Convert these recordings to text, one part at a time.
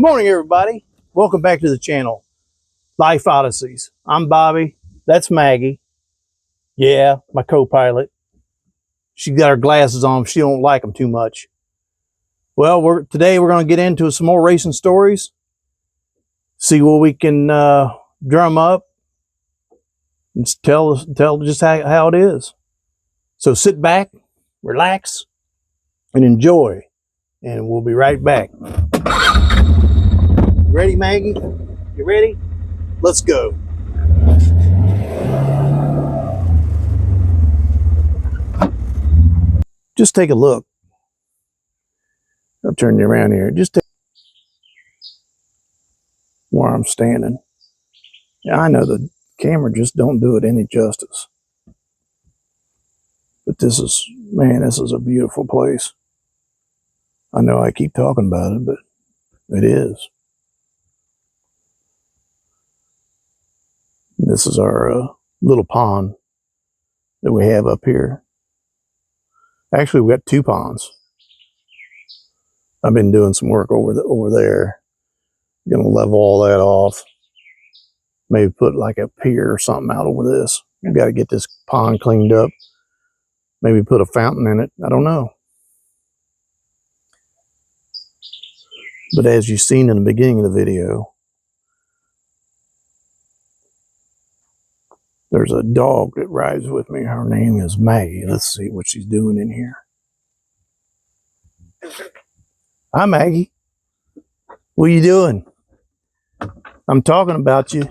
Good morning, everybody. Welcome back to the channel, Life Odysseys. I'm Bobby. That's Maggie. Yeah, my co-pilot. She got her glasses on. She don't like them too much. Well, today we're going to get into some more racing stories. See what we can drum up and tell just how it is. So sit back, relax, and enjoy. And we'll be right back. Ready, Maggie? You ready? Let's go. Just take a look. I'll turn you around here. Just take where I'm standing. Yeah, I know the camera just don't do it any justice. But this is, man, this is a beautiful place. I know I keep talking about it, but it is. This is our little pond that we have up here. Actually, we got two ponds. I've been doing some work over there. Gonna level all that off. Maybe put like a pier or something out over this. We've got to get this pond cleaned up. Maybe put a fountain in it. I don't know. But as you've seen in the beginning of the video, there's a dog that rides with me. Her name is Maggie. Let's see what she's doing in here. Hi, Maggie. What are you doing? I'm talking about you.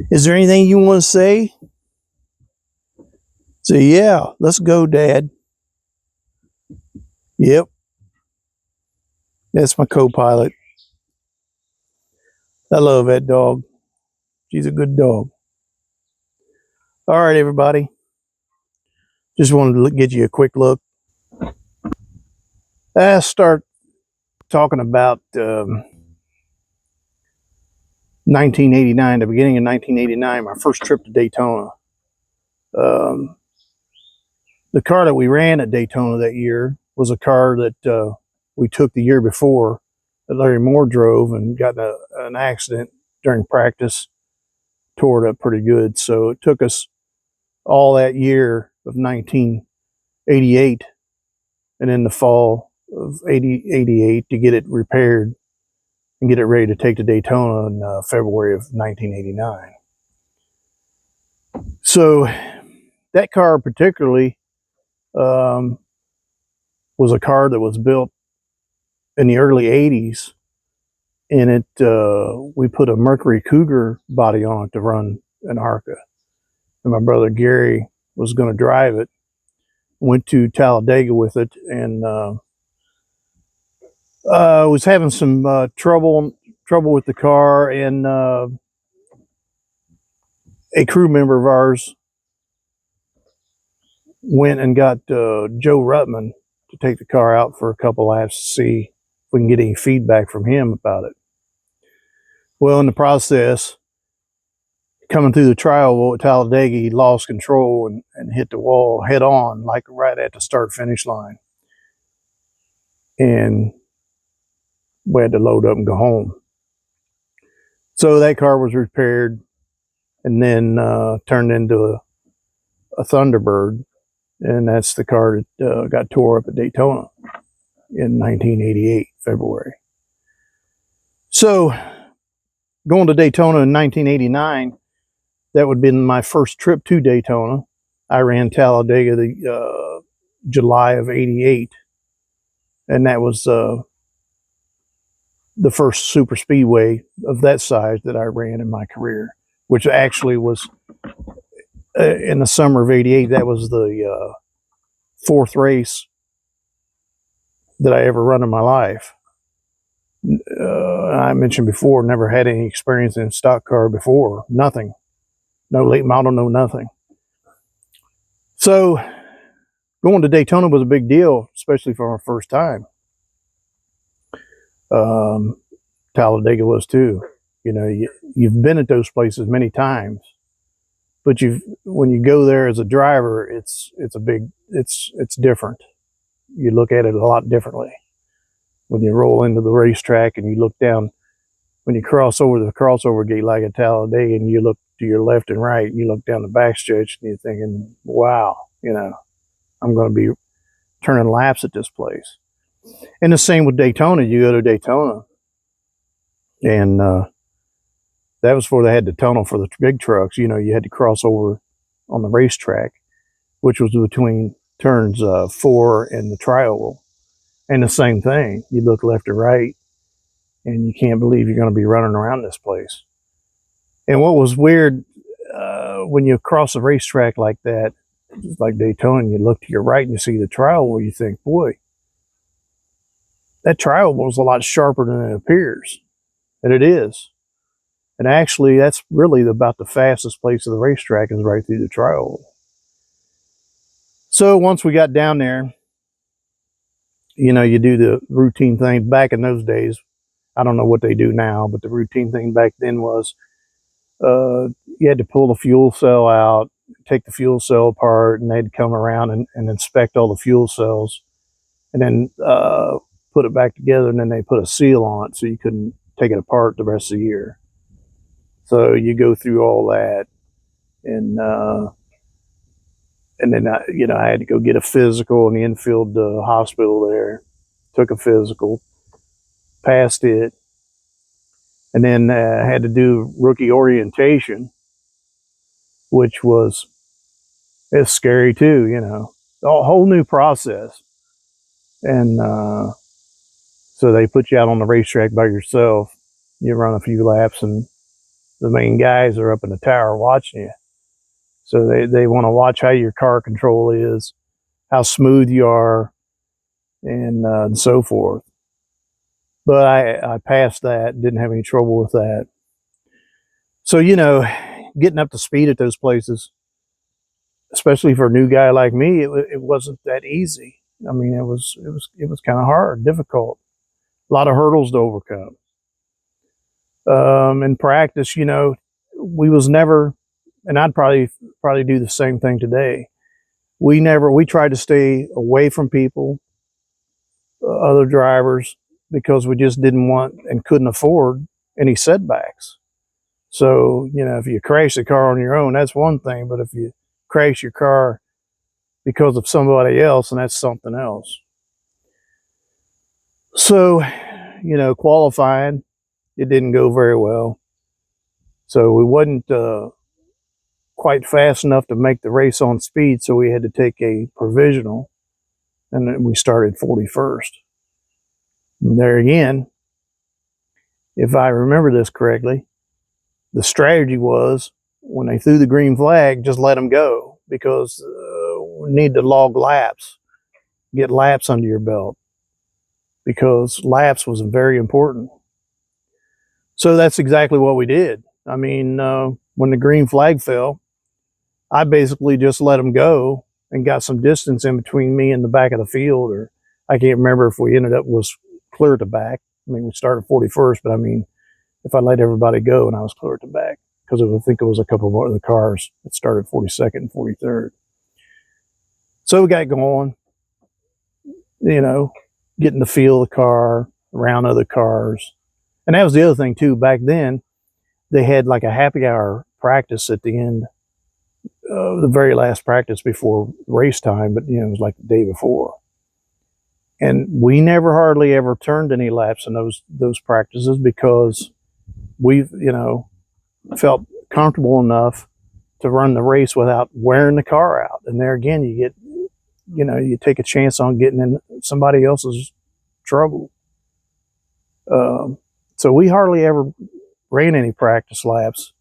Is there anything you want to say? Say, yeah, let's go, Dad. Yep. That's my co-pilot. I love that dog. She's a good dog. All right, everybody. Just wanted to get you a quick look. I start talking about 1989, the beginning of 1989, my first trip to Daytona. The car that we ran at Daytona that year was a car that we took the year before that Larry Moore drove and got in an accident during practice, tore it up pretty good. So it took us all that year of 1988 and in the fall of 88 to get it repaired and get it ready to take to Daytona in February of 1989. So that car particularly was a car that was built in the early 80s, and it we put a Mercury Cougar body on it to run an ARCA. And my brother Gary was going to drive it. Went to Talladega with it, and was having some trouble with the car, and a crew member of ours went and got Joe Ruttman to take the car out for a couple laps to see if we can get any feedback from him about it. Well, in the process, coming through the trial at Talladega, he lost control and hit the wall head on, like right at the start-finish line. And we had to load up and go home. So that car was repaired and then turned into a Thunderbird. And that's the car that got tore up at Daytona in 1988, February. So going to Daytona in 1989, that would have been my first trip to Daytona. I ran Talladega the July of 88. And that was the first super speedway of that size that I ran in my career, which actually was in the summer of 88. That was the fourth race that I ever run in my life. I mentioned before, never had any experience in a stock car before. Nothing. No late model, no nothing. So going to Daytona was a big deal, especially for our first time. Talladega was too. You know, you've been at those places many times, but when you go there as a driver, it's different. You look at it a lot differently. when you roll into the racetrack and you look down, when you cross over the crossover gate like at Talladega and you look to your left and right, you look down the backstretch and you're thinking, wow, you know, I'm going to be turning laps at this place. And the same with Daytona. You go to Daytona, and that was before they had the tunnel for the big trucks. You know, you had to cross over on the racetrack, which was between turns 4 and the tri-oval. And the same thing. You look left or right, and you can't believe you're going to be running around this place. And what was weird, when you cross a racetrack like that, like Daytona, and you look to your right and you see the tri-oval, you think, boy, that tri-oval is a lot sharper than it appears. And it is. And actually, that's really about the fastest place of the racetrack is right through the tri-oval. So once we got down there, you know, you do the routine thing. Back in those days, I don't know what they do now, but the routine thing back then was you had to pull the fuel cell out, take the fuel cell apart, and they'd come around and inspect all the fuel cells, and then put it back together, and then they put a seal on it so you couldn't take it apart the rest of the year. So you go through all that, and then I had to go get a physical in the infield hospital there. Took a physical, passed it, and then had to do rookie orientation, which was it's scary too. You know, a whole new process, and so they put you out on the racetrack by yourself. You run a few laps, and the main guys are up in the tower watching you. So they want to watch how your car control is, how smooth you are, and so forth. But I passed that, didn't have any trouble with that. So, you know, getting up to speed at those places, especially for a new guy like me, it wasn't that easy. I mean, it was kind of hard, difficult, a lot of hurdles to overcome. In practice, you know, we was never, and I'd probably do the same thing today. We tried to stay away from people, other drivers, because we just didn't want and couldn't afford any setbacks. So, you know, if you crash the car on your own, that's one thing, but if you crash your car because of somebody else, and that's something else. So, you know, qualifying, it didn't go very well. So we wasn't quite fast enough to make the race on speed, so we had to take a provisional, and then we started 41st. And there again, if I remember this correctly, the strategy was when they threw the green flag, just let them go, because we need to log laps, get laps under your belt, because laps was very important. So that's exactly what we did. I mean, when the green flag fell, I basically just let them go and got some distance in between me and the back of the field, or I can't remember if we ended up was clear at the back. I mean, we started 41st, but I mean, if I let everybody go and I was clear at the back, because I think it was a couple of other cars that started 42nd and 43rd. So we got going, you know, getting the feel of the car, around other cars. And that was the other thing too. Back then, they had like a happy hour practice at the end of the very last practice before race time, but you know, it was like the day before. And we never hardly ever turned any laps in those practices, because we've, you know, felt comfortable enough to run the race without wearing the car out. And there again, you get, you know, you take a chance on getting in somebody else's trouble. So we hardly ever ran any practice laps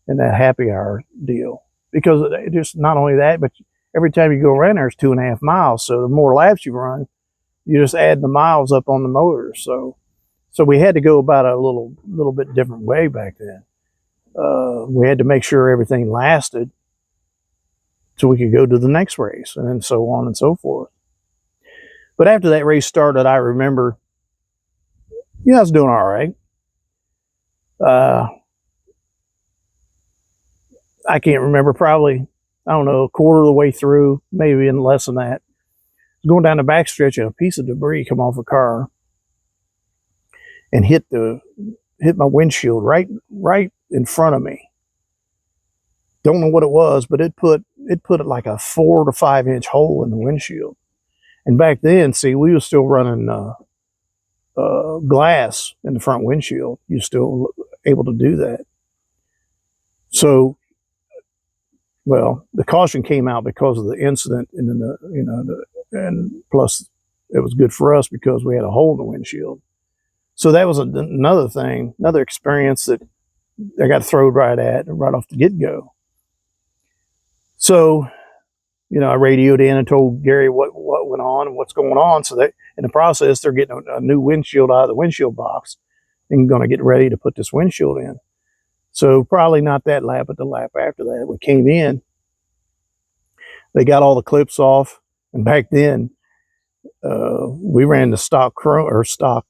in that happy hour deal, because just not only that, but every time you go around there, it's 2.5 miles. So the more laps you run, you just add the miles up on the motor. So we had to go about a little bit different way back then. We had to make sure everything lasted so we could go to the next race, and then so on and so forth. But after that race started, I remember, yeah, I was doing all right. I can't remember, probably, I don't know, a quarter of the way through, maybe even less than that, going down the backstretch and a piece of debris come off a car. and hit my windshield right in front of me. Don't know what it was, but it put like a 4 to 5 inch hole in the windshield. And back then, see, we were still running glass in the front windshield. You're still able to do that. So, well, the caution came out because of the incident, and then and plus it was good for us because we had a hole in the windshield. So that was another thing, another experience that I got thrown right off the get-go. So, I radioed in and told Gary what went on and what's going on. So that in the process, they're getting a new windshield out of the windshield box and going to get ready to put this windshield in. So probably not that lap, but the lap after that, we came in. They got all the clips off, and back then we ran the stock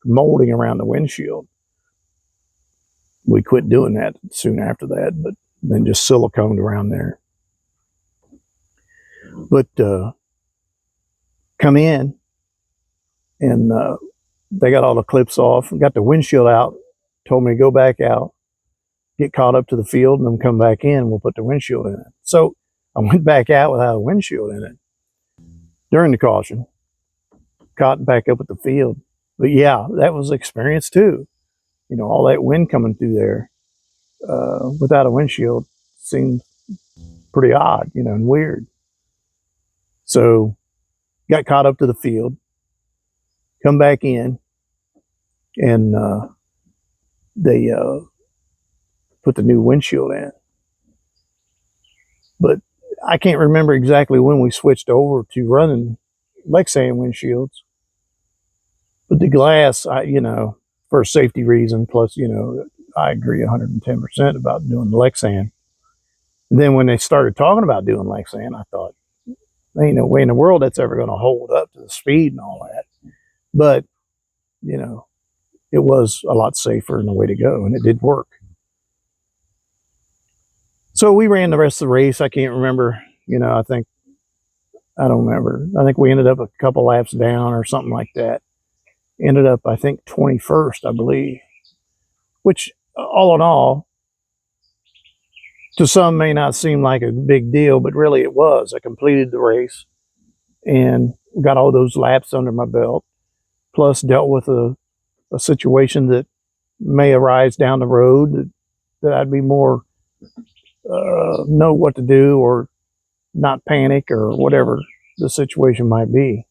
molding around the windshield. We quit doing that soon after that, but then just siliconed around there. But come in, and they got all the clips off, got the windshield out, told me to go back out, get caught up to the field, and then come back in, we'll put the windshield in it. So I went back out without a windshield in it during the caution, caught back up at the field. But yeah, that was an experience too. All that wind coming through there without a windshield seemed pretty odd, and weird. So got caught up to the field, come back in, and they put the new windshield in. But I can't remember exactly when we switched over to running Lexan windshields. But the glass, for a safety reason, plus, I agree 110% about doing the Lexan. And then when they started talking about doing Lexan, I thought, there ain't no way in the world that's ever going to hold up to the speed and all that. But, it was a lot safer and the way to go, and it did work. So we ran the rest of the race. I can't remember, I don't remember. I think we ended up a couple laps down or something like that. Ended up, I think, 21st, I believe, which all in all, to some may not seem like a big deal, but really it was. I completed the race and got all those laps under my belt, plus dealt with a situation that may arise down the road that I'd be more know what to do or not panic or whatever the situation might be.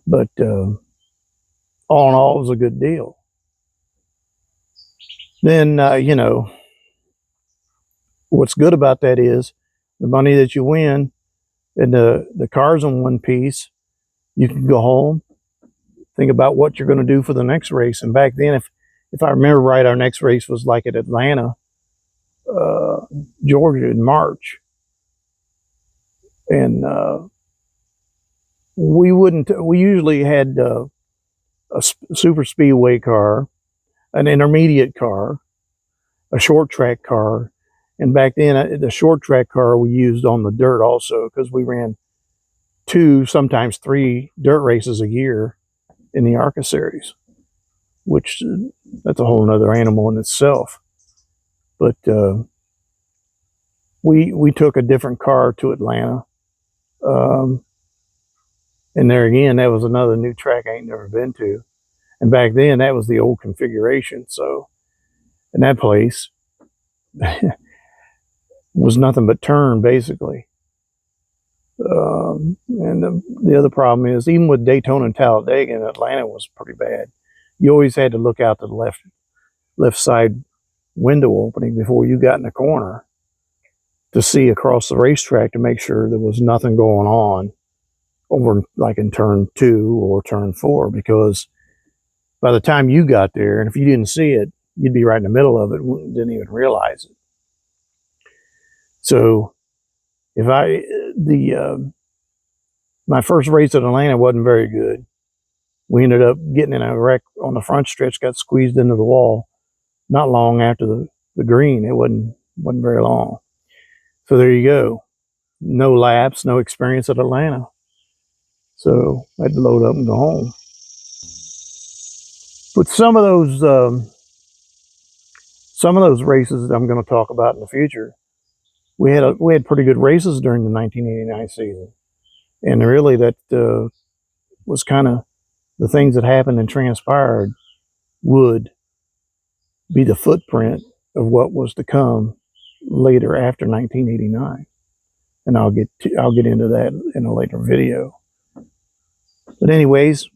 But all in all, it was a good deal. Then, what's good about that is the money that you win and the car's in one piece, you can go home, think about what you're going to do for the next race. And back then, if I remember right, our next race was like at Atlanta, Georgia in March. And we usually had a super speedway car, an intermediate car, a short track car. And back then, the short track car we used on the dirt also, because we ran 2, sometimes 3 dirt races a year in the ARCA series, which that's a whole nother animal in itself. But we took a different car to Atlanta. And there again, that was another new track I ain't never been to. And back then, that was the old configuration. So, in that place was nothing but turn, basically. And the other problem is, even with Daytona and Talladega, in Atlanta was pretty bad. You always had to look out to the left side window opening before you got in the corner to see across the racetrack to make sure there was nothing going on over like in turn 2 or turn 4, because by the time you got there, and if you didn't see it, you'd be right in the middle of it and didn't even realize it. So if my first race at Atlanta wasn't very good. We ended up getting in a wreck on the front stretch, got squeezed into the wall not long after the green. It wasn't very long. So there you go. No laps, no experience at Atlanta. So I had to load up and go home. But some of those races that I'm going to talk about in the future, we had pretty good races during the 1989 season, and really that was kind of the things that happened and transpired would be the footprint of what was to come later after 1989, and I'll get into that in a later video. But anyways,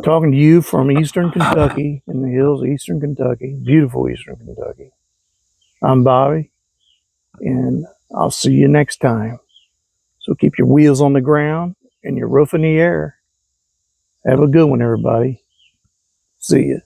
talking to you from Eastern Kentucky, in the hills of Eastern Kentucky, beautiful Eastern Kentucky. I'm Bobby, and I'll see you next time. So keep your wheels on the ground and your roof in the air. Have a good one, everybody. See ya.